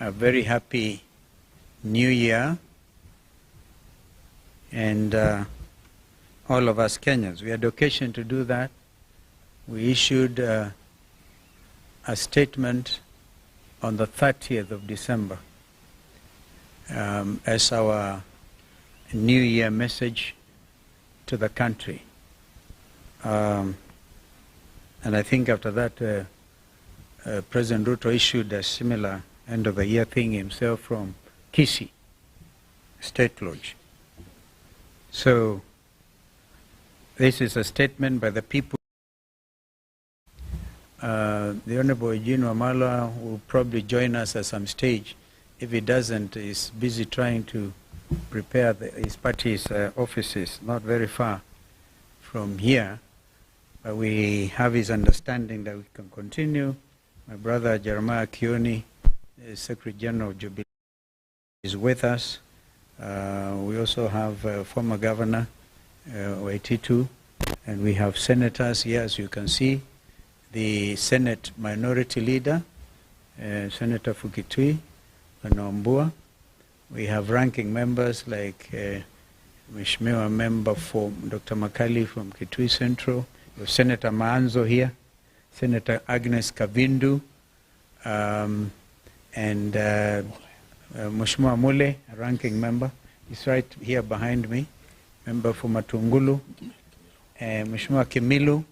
a very happy New Year, and all of us Kenyans. We had occasion to do that. We issued a statement on the 30th of December as our New Year message to the country. And I think after that, President Ruto issued a similar end of the year thing himself from Kisii State Lodge. So this is a statement by the people. The Honorable Eugene Wamalwa will probably join us at some stage. If he doesn't, he's busy trying to prepare his party's offices, not very far from here. But we have his understanding that we can continue. My brother Jeremiah Kioni, Secretary General of Jubilee, is with us. We also have former Governor Waititu, and we have senators here, as you can see. The Senate Minority Leader, Senator Fukitui Wanombua. We have ranking members like Mheshimiwa member for Dr. Makali from Kitui Central. We have Senator Maanzo here, Senator Agnes Kavindu, and Mheshimiwa Mule, a ranking member. He's right here behind me, member for Matungulu. Mheshimiwa Kimilu,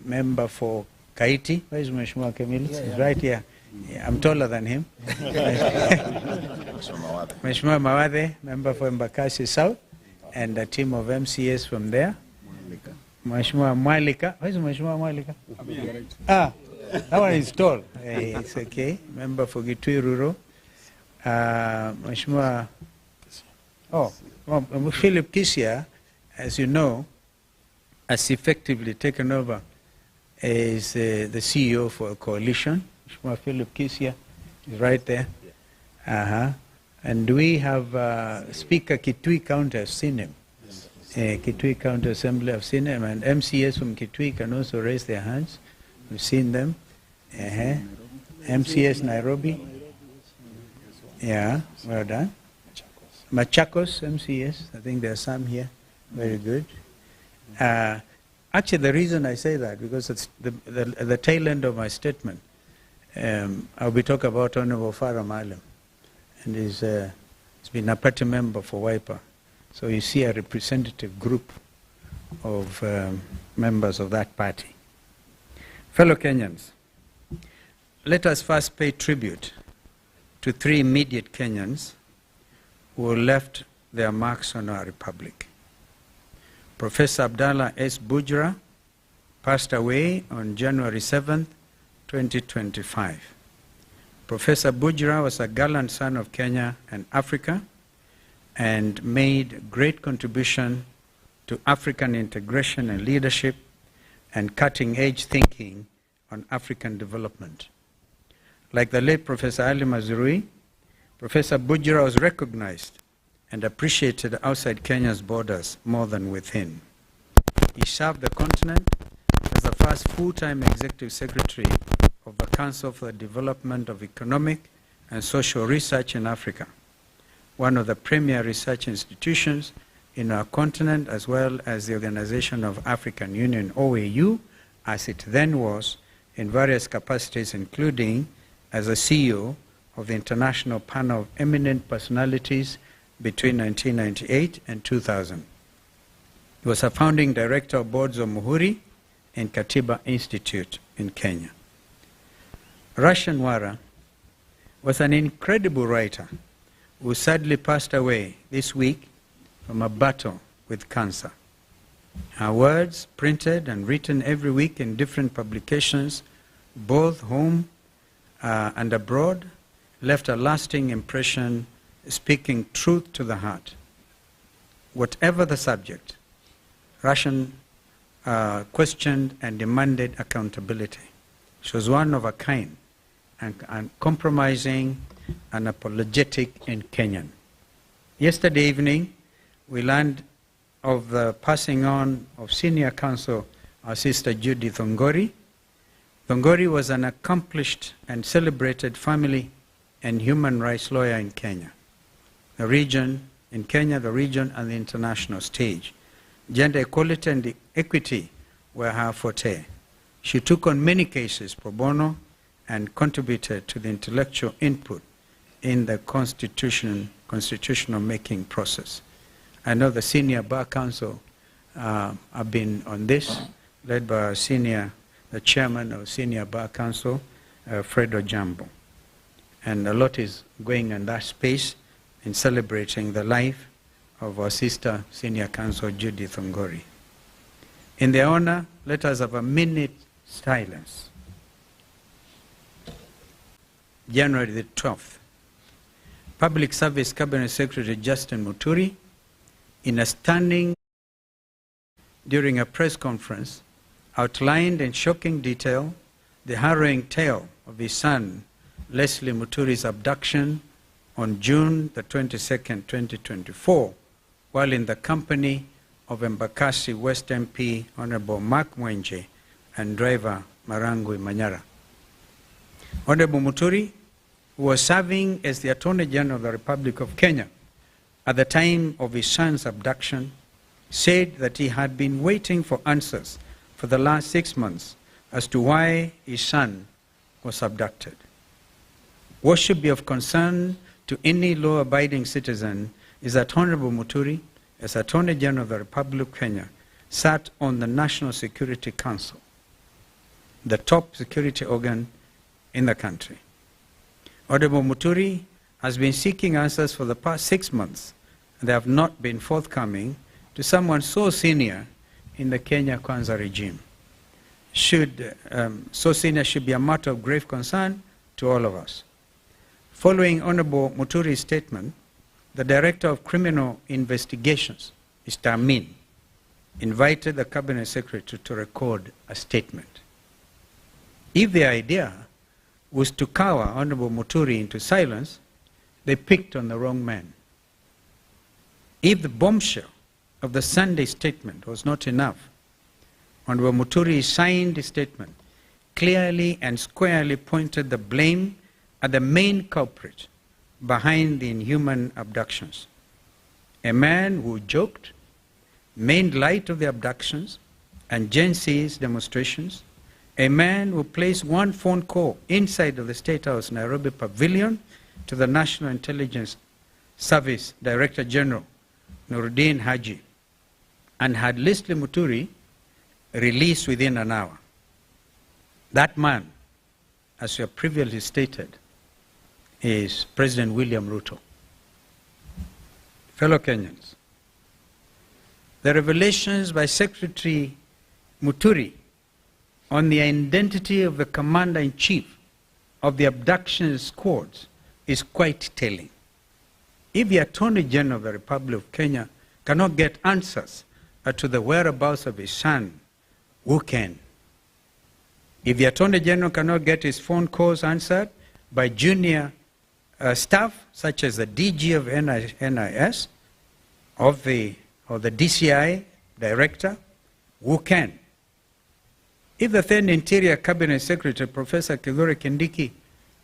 member for Kaiti. Where is Mheshimiwa Kimilu? He's right here. Yeah, I'm taller than him. Mheshimiwa Mawathe, member for Embakasi South, and a team of MCAs from there. Mheshimiwa Mwalika. Where is Mheshimiwa Mwalika? Ah, that one is tall. It's okay. Member for Gitui Rural. Mheshimiwa, Philip Kisia, as you know, has effectively taken over as the CEO for a coalition. Mheshimiwa Philip Kisia is right there. And we have Speaker Kitui County, I've seen him. Kitui County Assembly, I've seen him. And MCAs from Kitui can also raise their hands. We've seen them. MCAs Nairobi. Yeah, well done. Machakos MCAs, I think there are some here. Very good. Actually, the reason I say that, because it's the tail end of my statement. I'll be talking about Honorable Farah Maalim, and he's been a party member for Wiper. So you see a representative group of members of that party. Fellow Kenyans, let us first pay tribute to three immediate Kenyans who left their marks on our republic. Professor Abdallah S. Bujra passed away on January 7th, 2025. Professor Bujra was a gallant son of Kenya and Africa and made great contribution to African integration and leadership and cutting-edge thinking on African development. Like the late Professor Ali Mazrui, Professor Bujra was recognized and appreciated outside Kenya's borders more than within. He served the continent as the first full-time executive secretary of the Council for the Development of Economic and Social Research in Africa, one of the premier research institutions in our continent, as well as the Organization of African Union, OAU, as it then was, in various capacities, including as a CEO of the International Panel of Eminent Personalities between 1998 and 2000. He was a founding director of boards of Muhuri and Katiba Institute in Kenya. Russian Wara was an incredible writer who sadly passed away this week from a battle with cancer. Her words, printed and written every week in different publications, both home and abroad, left a lasting impression, speaking truth to the heart. Whatever the subject, Russian questioned and demanded accountability. She was one of a kind, and compromising and apologetic in Kenyan. Yesterday evening, we learned of the passing on of senior counsel, our sister Judith Ongori. Ongori was an accomplished and celebrated family and human rights lawyer in Kenya. The region, in Kenya, the region and the international stage. Gender equality and equity were her forte. She took on many cases pro bono and contributed to the intellectual input in the constitutional making process. I know the senior bar council have been on this, led by the chairman of senior bar council, Fred Ojambo. And a lot is going in that space in celebrating the life of our sister senior counsel Judith Ongori. In their honor, let us have a minute silence. January the 12th, Public Service Cabinet Secretary Justin Muturi, in a stunning during a press conference, outlined in shocking detail the harrowing tale of his son, Leslie Muturi's abduction on June the 22nd, 2024, while in the company of Embakasi West MP Honorable Mark Mwenje and driver Marangui Manyara. Honorable Muturi, who was serving as the Attorney General of the Republic of Kenya at the time of his son's abduction, said that he had been waiting for answers for the last 6 months as to why his son was abducted. What should be of concern to any law-abiding citizen is that Honorable Muturi, as Attorney General of the Republic of Kenya, sat on the National Security Council, the top security organ in the country. Honorable Muturi has been seeking answers for the past 6 months, and they have not been forthcoming to someone so senior in the Kenya Kwanza regime. So senior should be a matter of grave concern to all of us. Following Honorable Muturi's statement, the Director of Criminal Investigations, Mr. Amin, invited the Cabinet Secretary to record a statement. If the idea was to cower Honorable Muturi into silence, they picked on the wrong man. If the bombshell of the Sunday statement was not enough, Honorable Muturi signed the statement, clearly and squarely pointed the blame at the main culprit behind the inhuman abductions. A man who joked, made light of the abductions and Gen Z's demonstrations, a man who placed one phone call inside of the State House Nairobi Pavilion to the National Intelligence Service Director General, Nuruddin Haji, and had Leslie Muturi released within an hour. That man, as we have previously stated, is President William Ruto. Fellow Kenyans, the revelations by Secretary Muturi on the identity of the Commander-in-Chief of the abduction squads is quite telling. If the Attorney General of the Republic of Kenya cannot get answers to the whereabouts of his son, who can? If the Attorney General cannot get his phone calls answered by junior staff, such as the DG of NIS, or the DCI Director, who can? If the then Interior Cabinet Secretary, Professor Kithure Kindiki,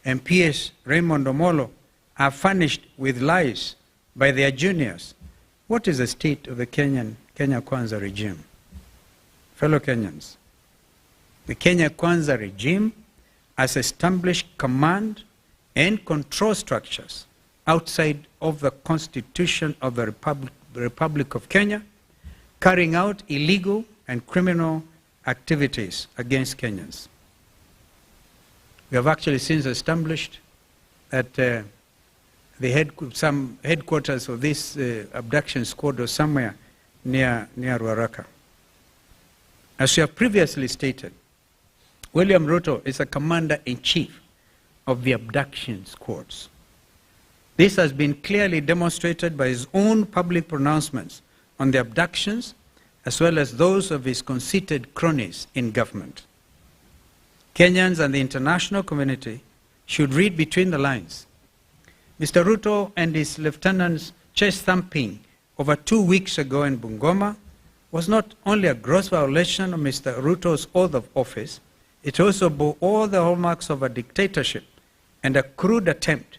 and PS Raymond Omolo are furnished with lies by their juniors, what is the state of the Kenya Kwanza regime? Fellow Kenyans, the Kenya Kwanza regime has established command and control structures outside of the Constitution of the Republic of Kenya, carrying out illegal and criminal activities against Kenyans. We have actually since established that some headquarters of this abduction squad was somewhere near Ruaraka. As we have previously stated, William Ruto is a commander-in-chief of the abduction squads. This has been clearly demonstrated by his own public pronouncements on the abductions, as well as those of his conceited cronies in government. Kenyans and the international community should read between the lines. Mr. Ruto and his lieutenant's chest thumping over 2 weeks ago in Bungoma was not only a gross violation of Mr. Ruto's oath of office, it also bore all the hallmarks of a dictatorship and a crude attempt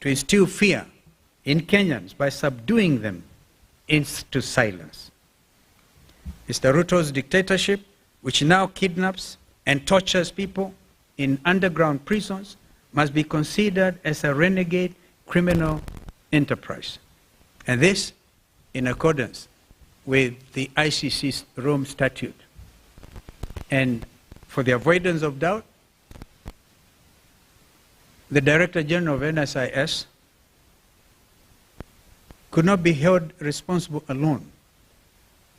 to instill fear in Kenyans by subduing them into silence. Mr. Ruto's dictatorship, which now kidnaps and tortures people in underground prisons, must be considered as a renegade criminal enterprise. And this in accordance with the ICC's Rome Statute. And for the avoidance of doubt, the Director General of NSIS could not be held responsible alone.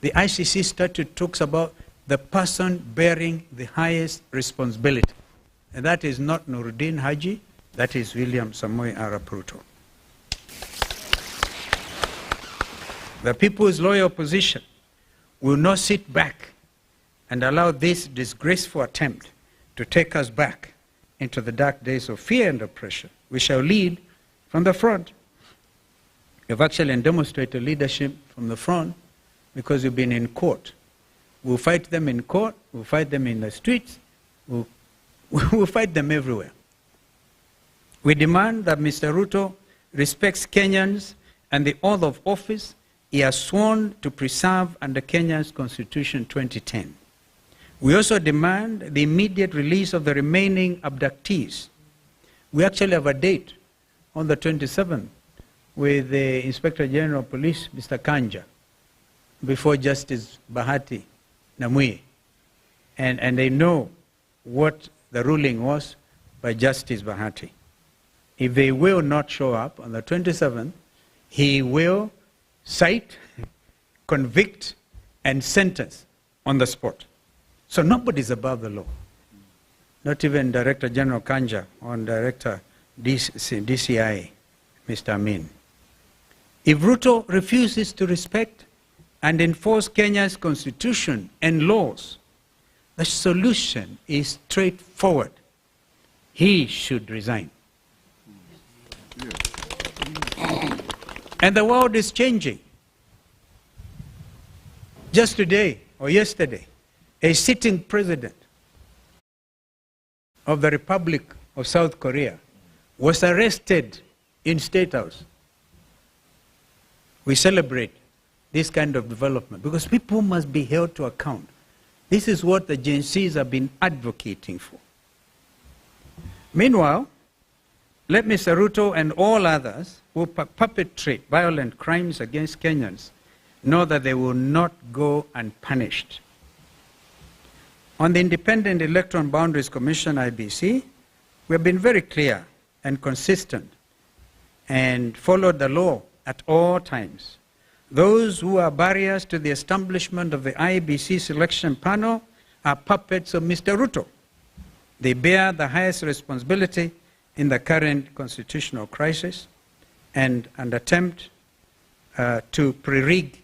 The ICC statute talks about the person bearing the highest responsibility. And that is not Nuruddin Haji, that is William Samoei Arap Ruto. The People's Loyal Opposition will not sit back and allow this disgraceful attempt to take us back into the dark days of fear and oppression. We shall lead from the front. We've actually demonstrated leadership from the front because we've been in court. We'll fight them in court, we'll fight them in the streets, we'll fight them everywhere. We demand that Mr. Ruto respects Kenyans and the oath of office he has sworn to preserve under Kenya's Constitution 2010. We also demand the immediate release of the remaining abductees. We actually have a date on the 27th with the Inspector General of Police, Mr. Kanja, before Justice Bahati Namui. And they know what the ruling was by Justice Bahati. If they will not show up on the 27th, he will cite, convict, and sentence on the spot. So nobody's above the law. Not even Director General Kanja or Director DCI, Mr. Amin. If Ruto refuses to respect and enforce Kenya's constitution and laws, the solution is straightforward. He should resign. And the world is changing. Just today or yesterday, a sitting president of the Republic of South Korea was arrested in State House. We celebrate this kind of development because people must be held to account. This is what the Gen Zs have been advocating for. Meanwhile, let Mr. Ruto and all others who perpetrate violent crimes against Kenyans know that they will not go unpunished. On the Independent Electoral Boundaries Commission, IBC, we have been very clear and consistent and followed the law at all times. Those who are barriers to the establishment of the IBC selection panel are puppets of Mr. Ruto. They bear the highest responsibility in the current constitutional crisis and an attempt to pre-rig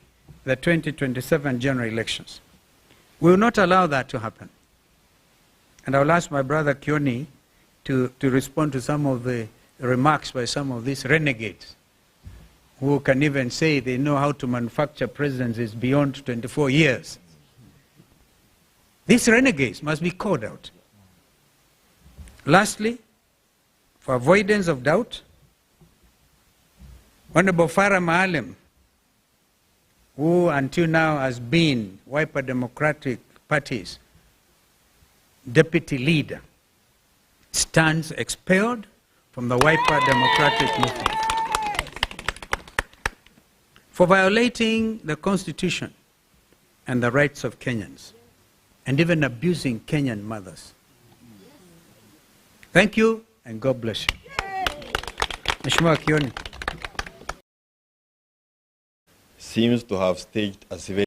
the 2027 general elections. We will not allow that to happen. And I will ask my brother Kioni to respond to some of the remarks by some of these renegades who can even say they know how to manufacture presidents is beyond 24 years. These renegades must be called out. Lastly, for avoidance of doubt, Honorable Farah Maalim, who until now has been Wiper Democratic Party's deputy leader, stands expelled from the Wiper Democratic movement for violating the Constitution and the rights of Kenyans, and even abusing Kenyan mothers. Thank you, and God bless you. Mheshimiwa Kioni seems to have staged a civil